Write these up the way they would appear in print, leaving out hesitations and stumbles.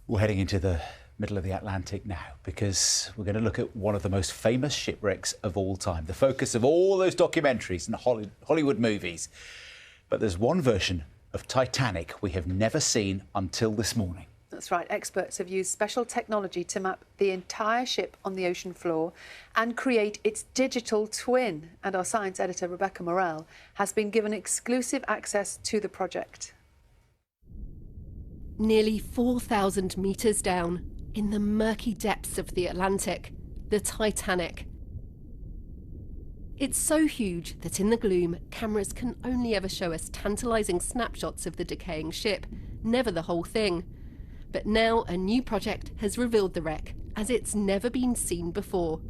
We're heading into the middle of the Atlantic now because we're going to look at one of the most famous shipwrecks of all time, the focus of all those documentaries and Hollywood movies. But there's one version of Titanic we have never seen until this morning. That's right. Experts have used special technology to map the entire ship on the ocean floor and create its digital twin. And our science editor, Rebecca Morrell, has been given exclusive access to the project. Nearly 4,000 metres down, in the murky depths of the Atlantic, the Titanic. It's so huge that in the gloom, cameras can only ever show us tantalising snapshots of the decaying ship, never the whole thing. But now a new project has revealed the wreck as it's never been seen before.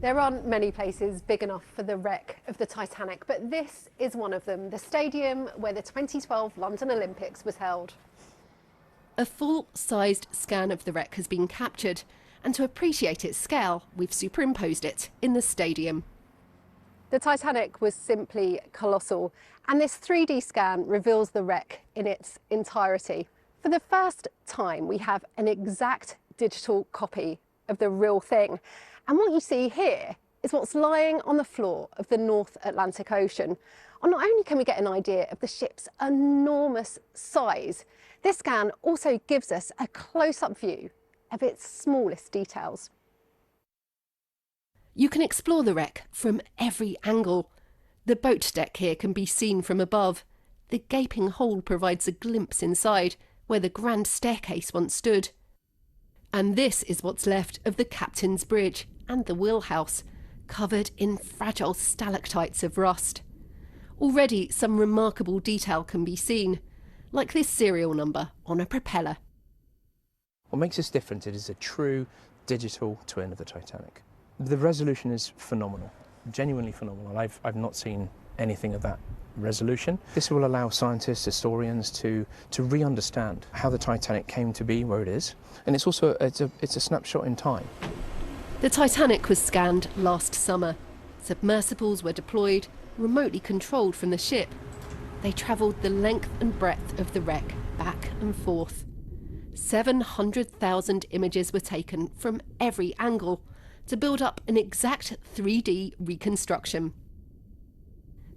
There aren't many places big enough for the wreck of the Titanic, but this is one of them, the stadium where the 2012 London Olympics was held. A full-sized scan of the wreck has been captured, and to appreciate its scale, we've superimposed it in the stadium. The Titanic was simply colossal, and this 3D scan reveals the wreck in its entirety. For the first time, we have an exact digital copy of the real thing. And what you see here is what's lying on the floor of the North Atlantic Ocean. And not only can we get an idea of the ship's enormous size, this scan also gives us a close-up view of its smallest details. You can explore the wreck from every angle. The boat deck here can be seen from above. The gaping hole provides a glimpse inside, where the grand staircase once stood. And this is what's left of the captain's bridge and the wheelhouse, covered in fragile stalactites of rust. Already some remarkable detail can be seen, like this serial number on a propeller. What makes this different, it is a true digital twin of the Titanic. The resolution is phenomenal, genuinely phenomenal. I've not seen anything of that resolution. This will allow scientists, historians to re-understand how the Titanic came to be where it is, and it's also it's a snapshot in time. The Titanic was scanned last summer. Submersibles were deployed, remotely controlled from the ship. They travelled the length and breadth of the wreck, back and forth. 700,000 images were taken from every angle to build up an exact 3D reconstruction.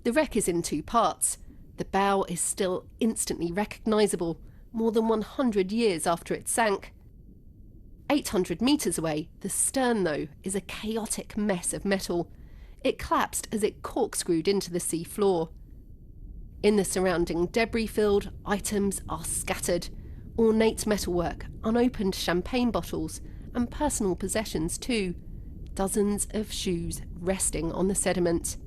The wreck is in two parts. The bow is still instantly recognisable, more than 100 years after it sank. 800 metres away, the stern, though, is a chaotic mess of metal. It collapsed as it corkscrewed into the sea floor. In the surrounding debris field, items are scattered. Ornate metalwork, unopened champagne bottles, and personal possessions too. Dozens of shoes resting on the sediment.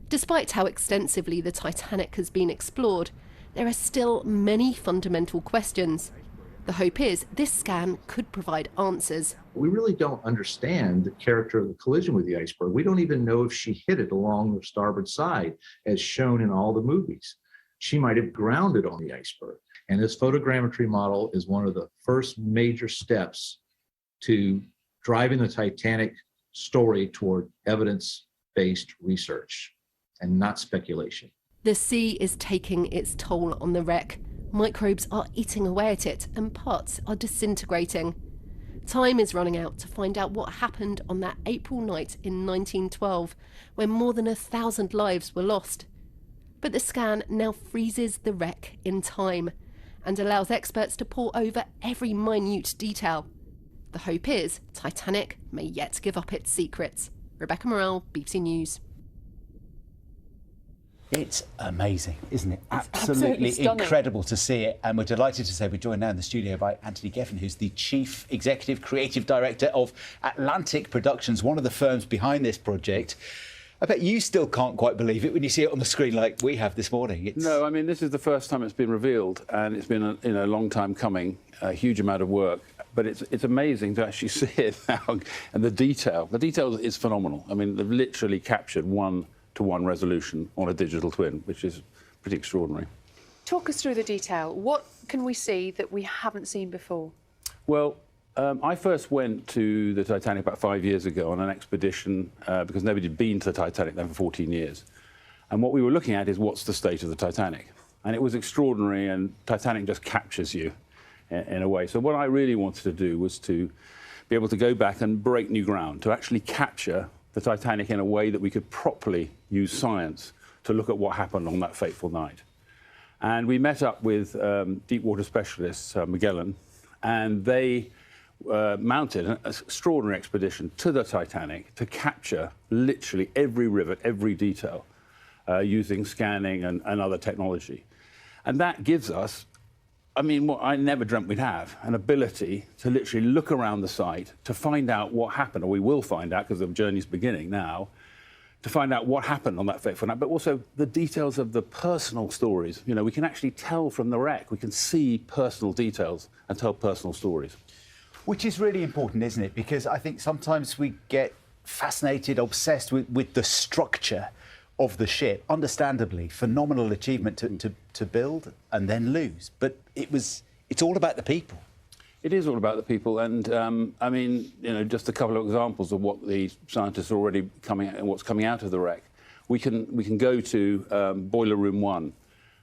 Despite how extensively the Titanic has been explored, there are still many fundamental questions. The hope is this scan could provide answers. We really don't understand the character of the collision with the iceberg. We don't even know if she hit it along the starboard side, as shown in all the movies. She might have grounded on the iceberg. And this photogrammetry model is one of the first major steps to driving the Titanic story toward evidence-based research and not speculation. The sea is taking its toll on the wreck. Microbes are eating away at it and parts are disintegrating. Time is running out to find out what happened on that April night in 1912, when more than 1,000 lives were lost. But the scan now freezes the wreck in time and allows experts to pore over every minute detail. The hope is Titanic may yet give up its secrets. Rebecca Morrell, BBC News. It's amazing, isn't it? It's Absolutely stunning. Incredible to see it. And we're delighted to say we're joined now in the studio by Anthony Geffen, who's the Chief Executive Creative Director of Atlantic Productions, one of the firms behind this project. I bet you still can't quite believe it when you see it on the screen like we have this morning. No, I mean, this is the first time it's been revealed, and it's been a long time coming, a huge amount of work. But it's amazing to actually see it now, and the detail is phenomenal. I mean, they've literally captured one-to-one resolution on a digital twin, which is pretty extraordinary. Talk us through the detail. What can we see that we haven't seen before? Well, I first went to the Titanic about 5 years ago on an expedition because nobody had been to the Titanic there for 14 years. And what we were looking at is what's the state of the Titanic. And it was extraordinary, and Titanic just captures you. in a way. So what I really wanted to do was to be able to go back and break new ground, to actually capture the Titanic in a way that we could properly use science to look at what happened on that fateful night. And we met up with deep water specialists, Magellan, and they mounted an extraordinary expedition to the Titanic to capture literally every rivet, every detail, using scanning and other technology. And that gives us, I mean, what I never dreamt we'd have, an ability to literally look around the site to find out what happened, or we will find out because the journey's beginning now, to find out what happened on that fateful night, but also the details of the personal stories. You know, we can actually tell from the wreck, we can see personal details and tell personal stories. Which is really important, isn't it? Because I think sometimes we get fascinated, obsessed with the structure of the ship. Understandably, phenomenal achievement to build and then lose. But it's all about the people. It is all about the people, and I mean, you know, just a couple of examples of what the scientists are already what's coming out of the wreck. We can go to Boiler Room 1,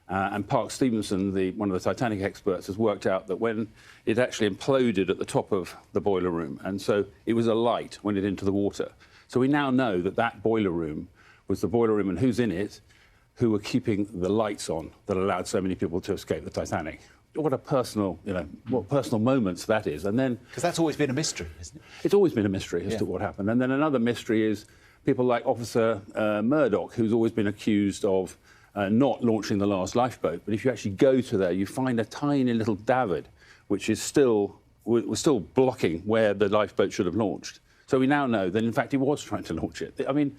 and Park Stevenson, one of the Titanic experts, has worked out that when it actually imploded at the top of the boiler room, and so it was alight when it into the water. So we now know that that boiler room was the boiler room, and who's in it, who were keeping the lights on that allowed so many people to escape the Titanic. What a personal, you know, what personal moments that is. And then, because that's always been a mystery, isn't it? It's always been a mystery as to what happened. And then another mystery is people like Officer Murdoch, who's always been accused of not launching the last lifeboat. But if you actually go to there, you find a tiny little davit, which is was still blocking where the lifeboat should have launched. So we now know that, in fact, he was trying to launch it. I mean,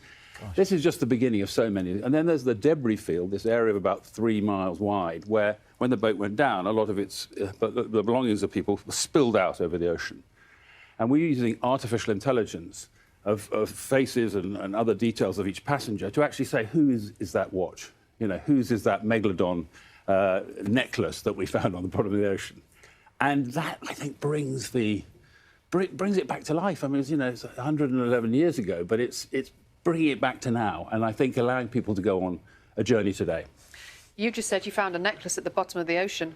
this is just the beginning of so many. And then there's the debris field, this area of about 3 miles wide, where when the boat went down, a lot of the belongings of people were spilled out over the ocean. And we're using artificial intelligence of faces and other details of each passenger to actually say, who is that watch? You know, whose is that Megalodon necklace that we found on the bottom of the ocean? And that, I think, brings it back to life. I mean, it's 111 years ago, but it's bringing it back to now, and I think allowing people to go on a journey today. You just said you found a necklace at the bottom of the ocean.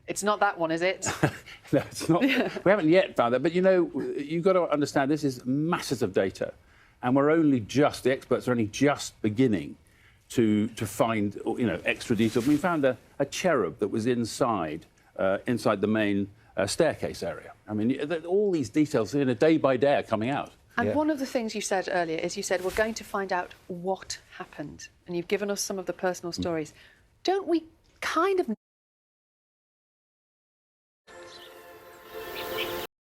It's not that one, is it? No, it's not. We haven't yet found that, but you know, you've got to understand this is masses of data, and the experts are only just beginning to find, you know, extra details. We found a cherub that was inside the main staircase area. I mean, all these details, you know, day by day are coming out. And one of the things you said earlier is you said we're going to find out what happened, and you've given us some of the personal stories. Don't we kind of